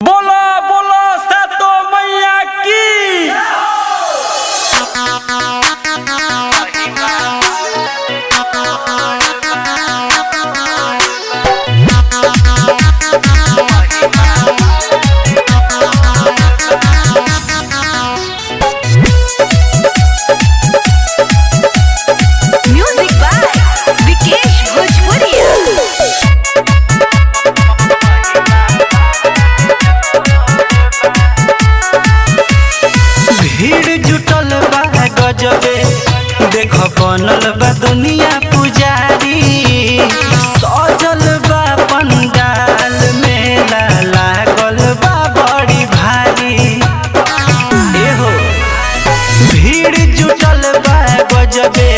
बोला बोला सातो मैया की। म्यूजिक बाय विकेश भोजपुरिया। भीड़ जुटल बा गजबे, देख बनल बा दुनिया पुजारी। सजल बा पंडाल, मेला लागल बा बड़ी भारी। एहो भीड़ जुटल बा गजबे,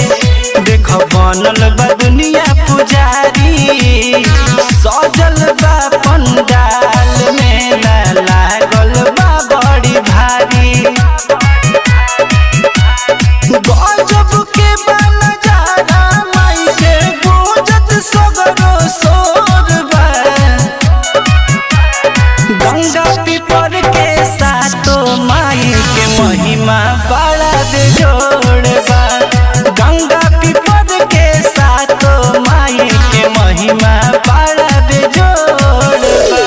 देख बनल बा दुनिया पुजारी। सजल बा पंडाल, मेला लागल बा बड़ी भारी। गजब के बा नजारा, माई के पूजत सगरो सोर बा। गंगा पीपर के सातो माई के महिमा बड़ा बेजोड़ बा। गंगा पीपर के सातो माई के महिमा बड़ा बेजोड़ बा।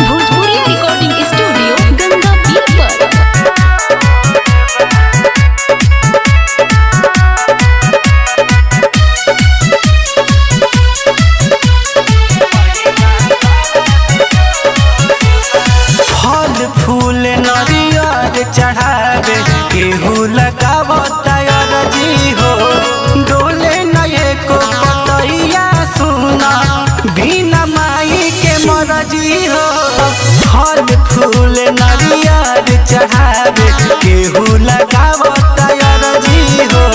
भोजपुरिया रिकॉर्डिंग स्टूडियो गंगा पीपर। फल फूल नरियर चढ़ावे, केहू लगावता अरजी हो। डोले नए को पतैया सुना, बिना माई के मरजी हो। फल फूल नरियर चढ़ावे, केहू लगावता अरजी हो।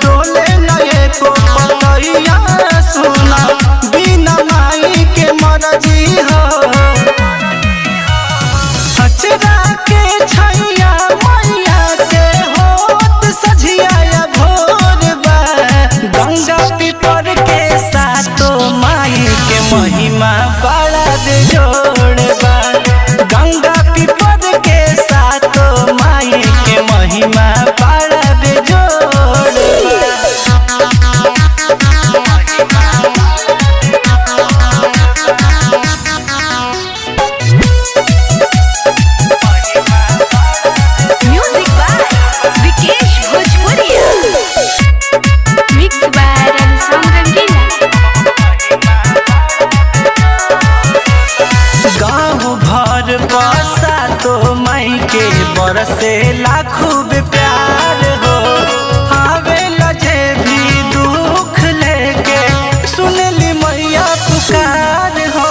डोले नए को पतैया सुना, बिना माई के मरजी हो। अचरा के छैया मैया के होत सझिया भोर बा। गंगा पीपर के सातो माई के महिमा बड़ा बेजोड़ बा। गंगा पीपर के सातो माई के महिमा बड़ा बेजोड़ बा। म्यूजिक बाय विकेश भोजपुरिया। मिक्स बाय रणसम रंगीला। गाँव भर बसा तो माई के बरसे खूब प्यार हो। आवे लजे भी दुख लेके, सुनली मैया पुकार हो।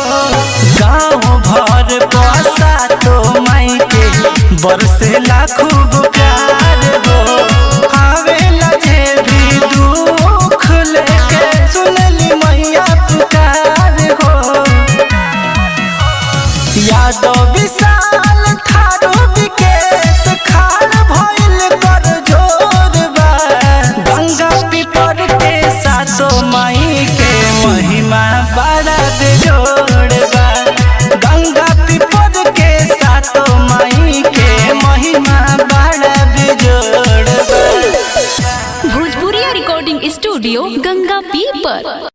गाँव भर बसा तो माई के बरसे खूब प्यार हो। आवे लजे भी दुख लेके, सुनली मैया पुकार हो। यादव विशाल थारू विकेश खान भइल कर जोर बा। गंगा पीपर के सातो माई के महिमा बड़ा बेजोड़ बा। गंगा पीपर के सातो माई के महिमा बड़ा बेजोड़ बा। भोजपुरिया रिकॉर्डिंग स्टूडियो गंगा पीपर।